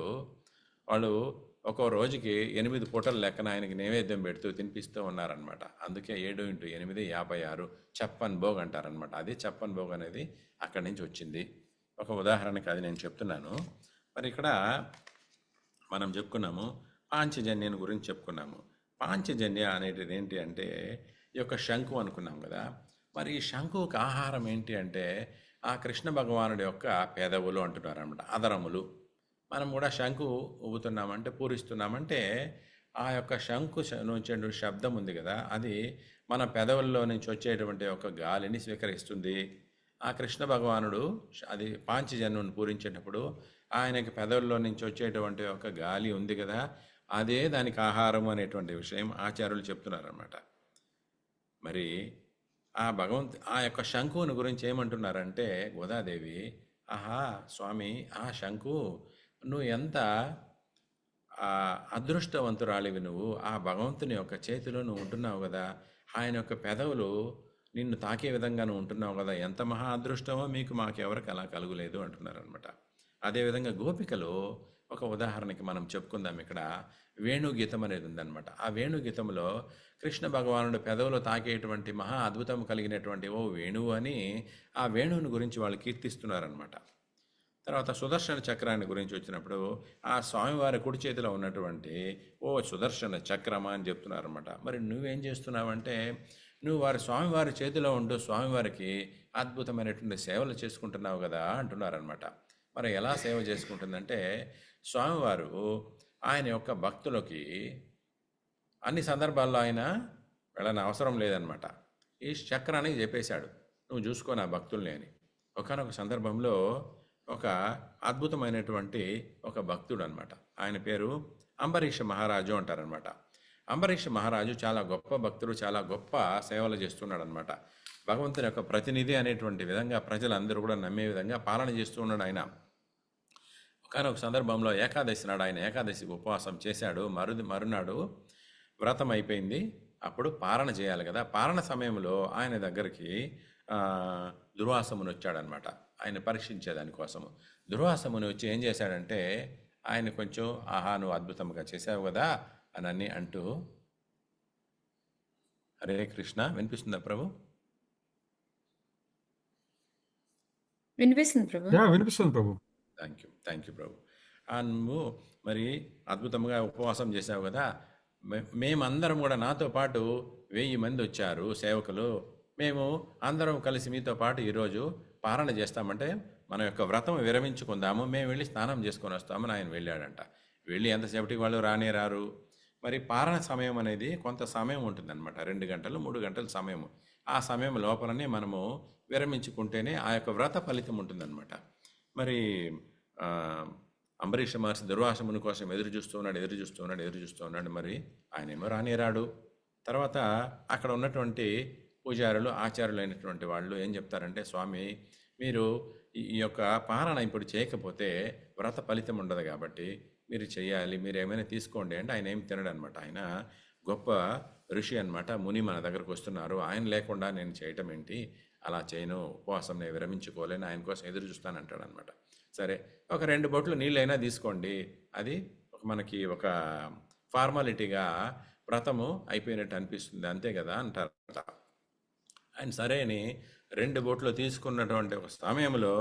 Speaker 1: వాళ్ళు ఒక్కో రోజుకి 8 పూటల లెక్కన ఆయనకి నైవేద్యం పెడుతూ తినిపిస్తూ ఉన్నారనమాట. అందుకే 7 × 8 56 చప్పన్ భోగ్ అంటారనమాట. అది చప్పన్ భోగ్ అనేది అక్కడి నుంచి వచ్చింది. ఒక ఉదాహరణకి అది నేను చెప్తున్నాను. మరి ఇక్కడ మనం చెప్పుకున్నాము పాంచజన్యం గురించి చెప్పుకున్నాము. పాంచజన్య అనేది ఏంటి అంటే ఈ యొక్క శంకు అనుకున్నాం కదా. మరి ఈ శంకుకి ఆహారం ఏంటి అంటే ఆ కృష్ణ భగవానుడి యొక్క పెదవులు అంటున్నారు అనమాట, అదరములు. మనం కూడా శంకు ఊగుతున్నామంటే, పూరిస్తున్నామంటే ఆ యొక్క శంకు నుంచి శబ్దం ఉంది కదా, అది మన పెదవుల్లో నుంచి వచ్చేటువంటి ఒక గాలిని స్వీకరిస్తుంది. ఆ కృష్ణ భగవానుడు అది పాంచజన్యుని పూరించేటప్పుడు ఆయనకి పెదవుల్లో నుంచి వచ్చేటువంటి ఒక గాలి ఉంది కదా, అదే దానికి ఆహారం అనేటువంటి విషయం ఆచార్యులు చెప్తున్నారన్నమాట. మరి ఆ యొక్క శంకుని గురించి ఏమంటున్నారంటే గోదాదేవి, ఆహా స్వామి, ఆ శంకు నువ్వు ఎంత అదృష్టవంతురాలివి, నువ్వు ఆ భగవంతుని యొక్క చేతిలో నువ్వు ఉంటున్నావు కదా, ఆయన యొక్క పెదవులు నిన్ను తాకే విధంగా నువ్వు ఉంటున్నావు కదా, ఎంత మహా అదృష్టమో మీకు మాకెవరికి అలా కలుగులేదు అంటున్నారనమాట. అదేవిధంగా గోపికలు ఒక ఉదాహరణకి మనం చెప్పుకుందాం. ఇక్కడ వేణుగీతం అనేది ఉందన్నమాట. ఆ వేణుగీతంలో కృష్ణ భగవానుడు పెదవులు తాకేటువంటి మహా అద్భుతం కలిగినటువంటి ఓ వేణువు అని ఆ వేణువుని గురించి వాళ్ళు కీర్తిస్తున్నారనమాట. తర్వాత సుదర్శన చక్రాన్ని గురించి వచ్చినప్పుడు ఆ స్వామివారి కుడి చేతిలో ఉన్నటువంటి ఓ సుదర్శన చక్రమా అని చెప్తున్నారనమాట. మరి నువ్వేం చేస్తున్నావంటే నువ్వు స్వామివారి చేతిలో ఉంటూ స్వామివారికి అద్భుతమైనటువంటి సేవలు చేసుకుంటున్నావు కదా అంటున్నారనమాట. మరి ఎలా సేవ చేసుకుంటుందంటే స్వామివారు ఆయన యొక్క భక్తులకి అన్ని సందర్భాల్లో ఆయన వెళ్ళని అవసరం లేదనమాట. ఈ చక్రాన్ని చెప్పేశాడు, నువ్వు చూసుకో నా భక్తుల్ని అని. ఒకనొక సందర్భంలో ఒక అద్భుతమైనటువంటి ఒక భక్తుడు అనమాట, ఆయన పేరు అంబరీష మహారాజు అంటారనమాట. అంబరీష మహారాజు చాలా గొప్ప భక్తుడు, చాలా గొప్ప సేవలు చేస్తున్నాడు అనమాట. భగవంతుని యొక్క ప్రతినిధి అనేటువంటి విధంగా ప్రజలందరూ కూడా నమ్మే విధంగా పాలన చేస్తూ ఉన్నాడు ఆయన. ఒకనొక సందర్భంలో ఏకాదశి నాడు ఆయన ఏకాదశి ఉపవాసం చేశాడు. మరునాడు వ్రతం అయిపోయింది. అప్పుడు పారణ చేయాలి కదా. పారణ సమయంలో ఆయన దగ్గరికి దుర్వాసముని వచ్చాడనమాట, ఆయన పరీక్షించేదానికోసము. దుర్వాసముని వచ్చి ఏం చేశాడంటే ఆయన కొంచెం, ఆహా నువ్వు అద్భుతంగా చేసావు కదా అని అంటూ హరే కృష్ణ. వినిపిస్తుందా ప్రభు?
Speaker 2: వినిపిస్తుంది ప్రభు.
Speaker 3: వినిపిస్తుంది ప్రభు.
Speaker 1: థ్యాంక్ యూ ప్రభు. నువ్వు మరి అద్భుతంగా ఉపవాసం చేసావు కదా. మేమందరం కూడా, నాతో పాటు 1000 మంది వచ్చారు సేవకులు. మేము అందరం కలిసి మీతో పాటు ఈరోజు పారణ చేస్తామంటే మన యొక్క వ్రతం విరమించుకుందాము, మేము వెళ్ళి స్నానం చేసుకొని వస్తామని ఆయన వెళ్ళాడంట. వెళ్ళి ఎంతసేపటికి వాళ్ళు రానే రారు. మరి పారణ సమయం అనేది కొంత సమయం ఉంటుందన్నమాట, 2 గంటలు 3 గంటల సమయం. ఆ సమయం లోపలనే మనము విరమించుకుంటేనే ఆ యొక్క వ్రత ఫలితం ఉంటుందన్నమాట. మరి అంబరీష మహర్షి దుర్వాసముని కోసం ఎదురు చూస్తూ ఉన్నాడు. మరి ఆయన ఏమో రానేరాడు. తర్వాత అక్కడ ఉన్నటువంటి పూజారులు, ఆచార్యులు అయినటువంటి వాళ్ళు ఏం చెప్తారంటే, స్వామి మీరు ఈ యొక్క పాలన ఇప్పుడు చేయకపోతే వ్రత ఫలితం ఉండదు, కాబట్టి మీరు చేయాలి, మీరు ఏమైనా తీసుకోండి అంటే ఆయన ఏం తినడు అనమాట. ఆయన గొప్ప ఋషి అనమాట, ముని మన దగ్గరకు వస్తున్నారు, ఆయన లేకుండా నేను చేయటం ఏంటి, అలా చేయను, ఉపవాసం నేను విరమించుకోలేను, ఆయన కోసం ఎదురు చూస్తానంటాడు అనమాట. సరే, ఒక 2 బొట్లు నీళ్ళైనా తీసుకోండి, అది మనకి ఒక ఫార్మాలిటీగా వ్రతము అయిపోయినట్టు అనిపిస్తుంది, అంతే కదా అంటారట. ఆయన సరే అని 2 బొట్లు తీసుకున్నటువంటి ఒక సమయంలో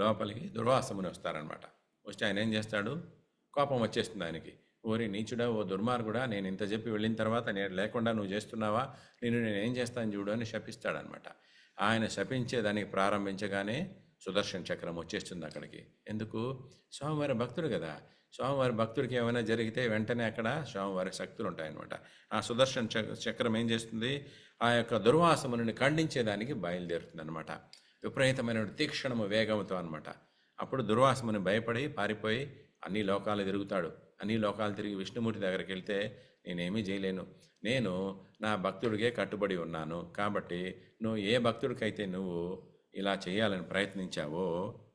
Speaker 1: లోపలికి దుర్వాసముని వస్తారనమాట. వస్తే ఆయన ఏం చేస్తాడు, కోపం వచ్చేస్తుంది ఆయనకి. ఓరి నీచుడా, ఓ దుర్మార్గుడా, నేను ఇంత చెప్పి వెళ్ళిన తర్వాత నేను లేకుండా నువ్వు చేస్తున్నావా, నేను ఏం చేస్తాను చూడు అని శపిస్తాడనమాట. ఆయన శపించేదానికి ప్రారంభించగానే సుదర్శన చక్రం వచ్చేస్తుంది అక్కడికి. ఎందుకు? స్వామివారి భక్తుడు కదా, స్వామివారి భక్తుడికి ఏమైనా జరిగితే వెంటనే అక్కడ స్వామివారి శక్తులు ఉంటాయన్నమాట. ఆ సుదర్శన చక్రం ఏం చేస్తుంది, ఆ యొక్క దుర్వాసముని ఖండించేదానికి బయలుదేరుతుంది అనమాట, విపరీతమైన తీక్షణము వేగంతో అనమాట. అప్పుడు దుర్వాసముని భయపడి పారిపోయి అన్ని లోకాలు తిరుగుతాడు. అన్ని లోకాలు తిరిగి విష్ణుమూర్తి దగ్గరికి వెళ్తే, నేనేమీ చేయలేను, నేను నా భక్తుడికే కట్టుబడి ఉన్నాను, కాబట్టి నువ్వు ఏ భక్తుడికైతే నువ్వు ఇలా చేయాలని ప్రయత్నించావో,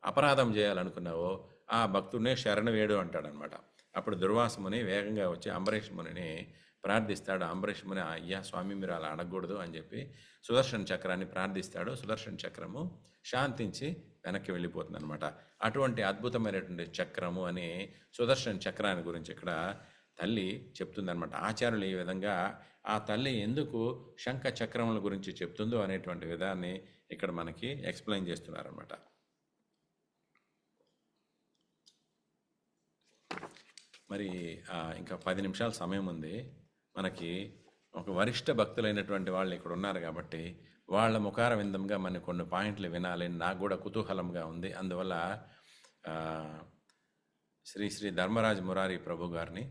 Speaker 1: అపరాధం చేయాలనుకున్నావో, ఆ భక్తుడినే శరణు వేడు అంటాడనమాట. అప్పుడు దుర్వాసముని వేగంగా వచ్చి అంబరీష్ మునిని ప్రార్థిస్తాడు. అంబరీష్ ముని, అయ్యా స్వామి మీరు అలా అడగకూడదు అని చెప్పి సుదర్శన చక్రాన్ని ప్రార్థిస్తాడు. సుదర్శన చక్రము శాంతించి వెనక్కి వెళ్ళిపోతుంది అనమాట. అటువంటి అద్భుతమైనటువంటి చక్రము అని సుదర్శన చక్రాన్ని గురించి ఇక్కడ తల్లి చెప్తుందనమాట. ఆచార్యులు ఈ విధంగా ఆ తల్లి ఎందుకు శంఖ చక్రముల గురించి చెప్తుందో అనేటువంటి విధాన్ని ఇక్కడ మనకి ఎక్స్ప్లెయిన్ చేస్తున్నారనమాట. మరి ఇంకా 10 నిమిషాల సమయం ఉంది మనకి. ఒక వరిష్ఠ భక్తులైనటువంటి వాళ్ళు ఇక్కడ ఉన్నారు కాబట్టి వాళ్ళ ముఖార విందంగా మన కొన్ని పాయింట్లు వినాలని నాకు కూడా కుతూహలంగా ఉంది. అందువల్ల శ్రీ శ్రీ ధర్మరాజ్ మురారి ప్రభు గారిని,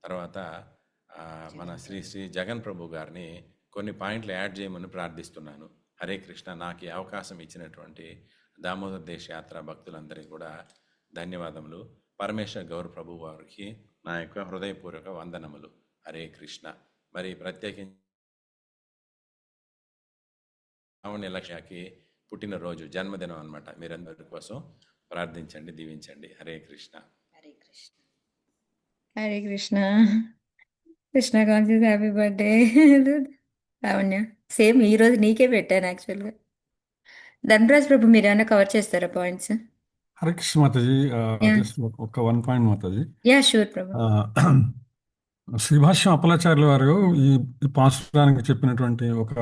Speaker 1: తర్వాత మన శ్రీ శ్రీ జగన్ ప్రభు గారిని కొన్ని పాయింట్లు యాడ్ చేయమని ప్రార్థిస్తున్నాను. హరే కృష్ణ. నాకు ఈ అవకాశం ఇచ్చినటువంటి దామోదర్ దేశ యాత్ర భక్తులందరికీ కూడా ధన్యవాదములు. పరమేశ్వర్ గౌర్ ప్రభు వారికి నా యొక్క హృదయపూర్వక వందనములు. హరే కృష్ణ. మరి ప్రత్యేకించి లావణ్య లక్ష్యాకి పుట్టినరోజు, జన్మదినం అనమాట. మీరందరి కోసం ప్రార్థించండి, దీవించండి. Hare Krishna.
Speaker 2: Hare Krishna.
Speaker 4: Hare Krishna. Krishna conscious happy birthday Lavanya. Same ఈరోజు నీకే పెట్టాను యాక్చువల్గా. ధనరాజ్ ప్రభు మీరు ఏమైనా కవర్ చేస్తారా పాయింట్స్?
Speaker 3: హరే కృష్ణ మాతాజీ. జస్ట్ ఒక 1 పాయింట్ మాతాజీ.
Speaker 4: యా షూర్ ప్రభు.
Speaker 3: శ్రీభాష్యం అప్పలాచార్యుల వారు ఈ పాశ్రానికి చెప్పినటువంటి ఒక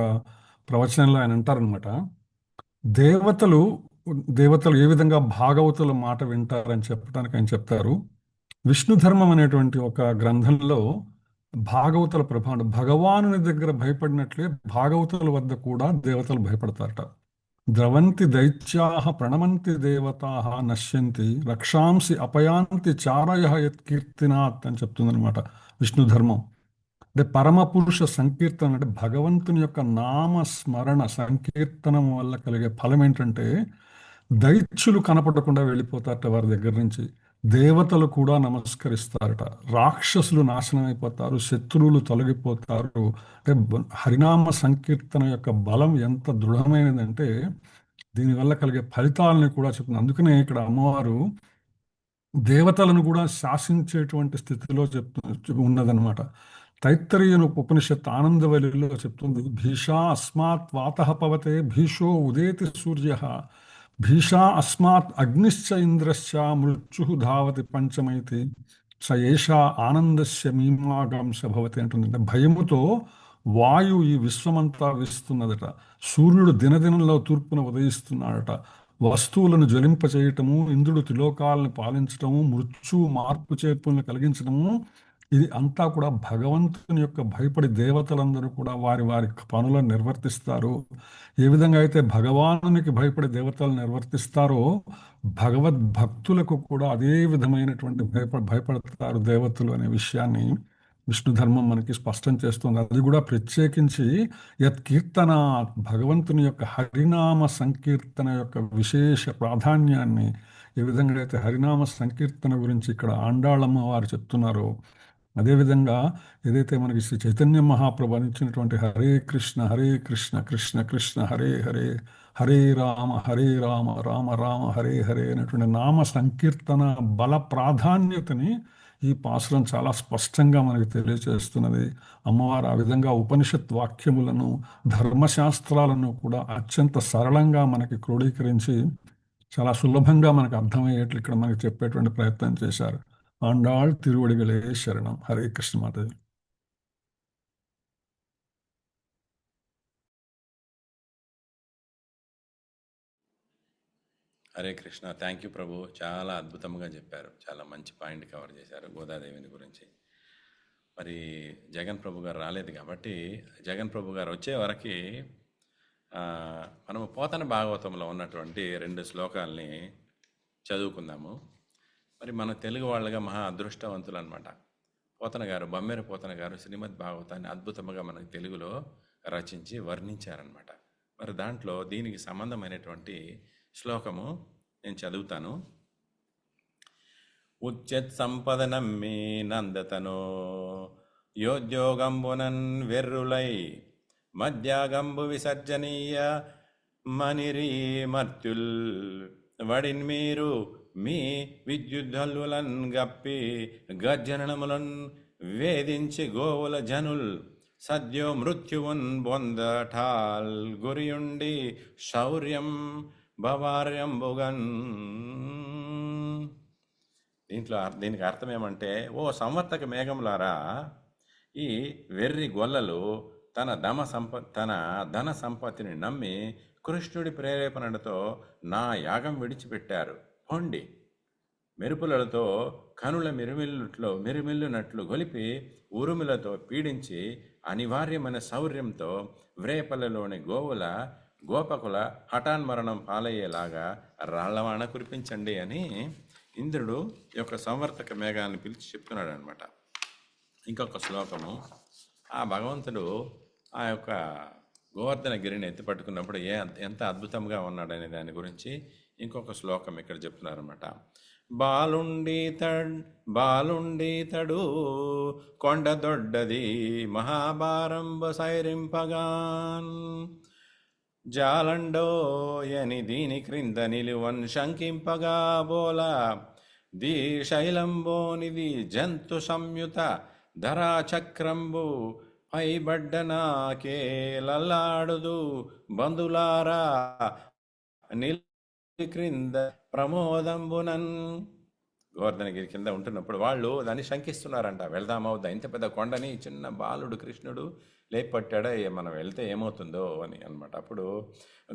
Speaker 3: ప్రవచనంలో ఆయన అంటారనమాట, దేవతలు ఏ విధంగా భాగవతుల మాట వింటారని చెప్పడానికి ఆయన చెప్తారు. విష్ణు ధర్మం అనేటువంటి ఒక గ్రంథంలో భాగవతుల ప్రభావం, భగవానుని దగ్గర భయపడినట్లే భాగవతుల వద్ద కూడా దేవతలు భయపడతారట. ద్రవంతి దైత్యాః ప్రణమంతి దేవతాః నశ్యంతి రక్షాంసి అపయాంతి చారయః యత్కీర్తినాత్ అని చెప్తుందనమాట విష్ణు ధర్మం. అంటే పరమ పురుష సంకీర్తన అంటే భగవంతుని యొక్క నామస్మరణ సంకీర్తనం వల్ల కలిగే ఫలం ఏంటంటే దైత్యులు కనపడకుండా వెళ్ళిపోతారట వారి దగ్గర నుంచి, దేవతలు కూడా నమస్కరిస్తారట, రాక్షసులు నాశనం అయిపోతారు, శత్రువులు తొలగిపోతారు. అంటే హరినామ సంకీర్తన యొక్క బలం ఎంత దృఢమైనదంటే దీనివల్ల కలిగే ఫలితాలని కూడా చెప్తుంది. అందుకనే ఇక్కడ అమ్మవారు దేవతలను కూడా శాసించేటువంటి స్థితిలో ఉన్నదనమాట. తైత్తరీయ ఉపనిషత్ ఆనందవల్లిలో చెప్తుంది, భీషా అస్మాత్ వాతః పవతే భీషో ఉదేతి సూర్యః భీషా అస్మాత్ అగ్నిశ్చ ఇంద్రశ్చ మృత్యు ధావతి పంచమైతి స ఏషా ఆనందస్య మీమాగంశ భవతి అంటుంది. అంటే భయముతో వాయువు ఈ విశ్వమంతా వీస్తున్నదట. సూర్యుడు దినదినంలో తూర్పున ఉదయిస్తున్నాడట. వస్తువులను జ్వలింపచేయటము, ఇంద్రుడు త్రిలోకాలను పాలించటము, మృత్యువు మార్పు చేర్పులను కలిగించడము, ఇది అంతా కూడా భగవంతుని యొక్క భయపడి దేవతలందరూ కూడా వారి వారి పనులను నిర్వర్తిస్తారు. ఏ విధంగా అయితే భగవానునికి భయపడి దేవతలు నిర్వర్తిస్తారో భగవద్భక్తులకు కూడా అదే విధమైనటువంటి భయపడతారు దేవతలు అనే విషయాన్ని విష్ణు ధర్మం మనకి స్పష్టం చేస్తుంది. అది కూడా ప్రత్యేకించి యత్ కీర్తన, భగవంతుని యొక్క హరినామ సంకీర్తన యొక్క విశేష ప్రాధాన్యాన్ని, ఏ విధంగా అయితే హరినామ సంకీర్తన గురించి ఇక్కడ ఆండాళమ్మ వారు చెప్తున్నారో, అదేవిధంగా ఏదైతే మనకి శ్రీ చైతన్య మహాప్రభు అందించినటువంటి హరే కృష్ణ కృష్ణ కృష్ణ హరే హరే, హరే రామ రామ రామ హరే హరే అనేటువంటి నామ సంకీర్తన బల ప్రాధాన్యతని ఈ పాసురం చాలా స్పష్టంగా మనకి తెలియజేస్తున్నది. అమ్మవారు ఆ విధంగా ఉపనిషత్ వాక్యములను, ధర్మశాస్త్రాలను కూడా అత్యంత సరళంగా మనకి క్రోడీకరించి చాలా సులభంగా మనకు అర్థమయ్యేట్లు ఇక్కడ మనకి చెప్పేటువంటి ప్రయత్నం చేశారు. ఆండాళ్ తిరువడిగలే శరణం. హరే కృష్ణ మాతాజీ.
Speaker 1: హరే కృష్ణ. థ్యాంక్ యూ ప్రభు. చాలా అద్భుతంగా చెప్పారు. చాలా మంచి పాయింట్ కవర్ చేశారు గోదాదేవిని గురించి. మరి జగన్ ప్రభు గారు రాలేదు కాబట్టి జగన్ ప్రభు గారు వచ్చే వరకు మనము పోతన భాగవతంలో ఉన్నటువంటి 2 శ్లోకాలని చదువుకుందాము. మరి మన తెలుగు వాళ్ళగా మహా అదృష్టవంతులు అనమాట. పోతన గారు, బమ్మెర పోతన గారు శ్రీమద్ భాగవతాన్ని అద్భుతంగా మనకు తెలుగులో రచించి వర్ణించారనమాట. మరి దాంట్లో దీనికి సంబంధమైనటువంటి శ్లోకము నేను చదువుతాను. ఉచ్యత్ సంపదనమ్మి నందతనో యోద్యోగంబునన్ వెర్రులై మధ్యాగంబు విసర్జనీయ మనిరీ మర్త్యుల్ వడిన్ మీరు మీ విద్యుద్ధల్లులన్ గప్పి గర్జనములన్ వేధించి గోవుల జనుల్ సద్యో మృత్యువున్ బొందఠాల్ గురియుండి శౌర్యం భవార్యంబుగన్. దీనికి అర్థం ఏమంటే, ఓ సంవర్తక మేఘములారా, ఈ వెర్రి గొల్లలు తన ధన సంపత్తిని నమ్మి కృష్ణుడి ప్రేరేపణతో నా యాగం విడిచిపెట్టారు. పొండి, మెరుపులతో కనుల మిరుమిల్లునట్లు గొలిపి ఉరుములతో పీడించి అనివార్యమైన శౌర్యంతో వ్రేపలలోని గోపకుల హఠాన్మరణం పాలయ్యేలాగా రాళ్లవాన కురిపించండి అని ఇంద్రుడు యొక్క సంవర్తక మేఘాన్ని పిలిచి చెప్తున్నాడు అనమాట. ఇంకొక శ్లోకము, ఆ భగవంతుడు ఆ యొక్క గోవర్ధన గిరిని ఎత్తిపట్టుకున్నప్పుడు ఎంత అద్భుతంగా ఉన్నాడనే దాని గురించి ఇంకొక శ్లోకం ఇక్కడ చెప్తున్నారన్నమాట. బాలుండీతడు కొండ దొడ్డది మహాభారంబ సైరింపగాన్ జాలండోయని దీని క్రింద నిలువన్ శంకింపగా బోల దీ శైలంబోనిది జంతు సంయుత ధరాచక్రంబు పైబడ్డ నాకే లల్లాడుదు బంధులారా నిలి క్రింద ప్రమోదంబునన్. గోవర్ధనగిరి కింద ఉంటున్నప్పుడు వాళ్ళు దాన్ని శంకిస్తున్నారంట. వెళ్దామవుద్దా, ఇంత పెద్ద కొండని చిన్న బాలుడు కృష్ణుడు లేపట్టాడా, మనం వెళ్తే ఏమవుతుందో అని అనమాట. అప్పుడు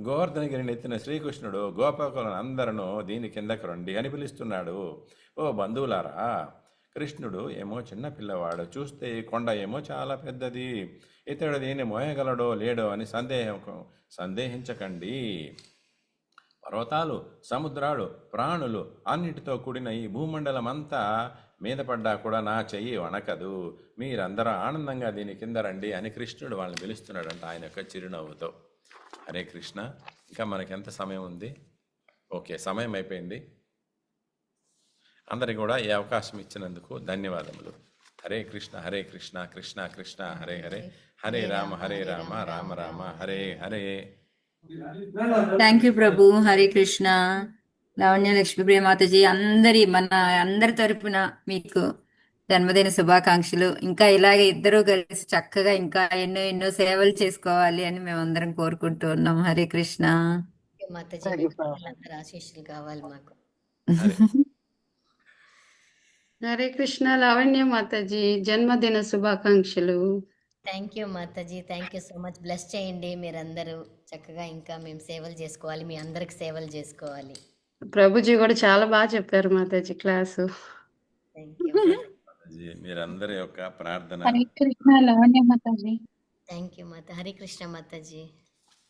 Speaker 1: గోవర్ధనగిరిని ఎత్తిన శ్రీకృష్ణుడు గోపకులను అందరూ దీని కిందకు రండి అని పిలుస్తున్నాడు. ఓ బంధువులారా, కృష్ణుడు ఏమో చిన్న పిల్లవాడు, చూస్తే ఈ కొండ ఏమో చాలా పెద్దది, ఇతడు దీన్ని మోయగలడో లేడో అని సందేహించకండి. పర్వతాలు, సముద్రాలు, ప్రాణులు అన్నిటితో కూడిన ఈ భూమండలం అంతా మీద పడ్డా కూడా నా చెయ్యి వణకదు. మీరందరూ ఆనందంగా దీని కింద రండి అని కృష్ణుడు వాళ్ళని పిలుస్తున్నాడంట ఆయన యొక్క చిరునవ్వుతో. హరే కృష్ణ. ఇంకా మనకి ఎంత సమయం ఉంది? ఓకే, సమయం అయిపోయింది. అందరికి కూడా ఈ అవకాశం ఇచ్చినందుకు ధన్యవాదములు. హరే కృష్ణ కృష్ణ కృష్ణ హరే హరే, హరే రామ రామ రామ హరే హరే.
Speaker 4: థ్యాంక్ యూ ప్రభు. హరే కృష్ణ. లావణ్య, లక్ష్మీప్రియ మాతాజీ, మన అందరి తరపున మీకు జన్మదిన శుభాకాంక్షలు. ఇంకా ఇలాగే ఇద్దరూ కలిసి చక్కగా ఇంకా ఎన్నో ఎన్నో సేవలు చేసుకోవాలి అని మేమందరం కోరుకుంటూ ఉన్నాం. హరే కృష్ణ.
Speaker 2: మాతాజీ అందరూ ఆశీస్సులు కావాలి మాకు.
Speaker 5: హరే కృష్ణ. లావణ్య మాతాజీ, జన్మదిన శుభాకాంక్షలు.
Speaker 2: Thank you Mataji. Thank you so much. Bless చేయండి మీరందరూ. చక్కగా ఇంకా మేము సేవలు చేసుకోవాలి. మీ అందరికి సేవలు చేసుకోవాలి.
Speaker 5: ప్రభుజీ కూడా చాలా బాగా చెప్పారు Mataji class.
Speaker 2: Thank you.
Speaker 1: Mataji, మీరందరి యొక్క ప్రార్థన
Speaker 6: హరే కృష్ణ లావణ్య మాతాజీ.
Speaker 2: Thank you Mata. హరే కృష్ణ మాతాజీ.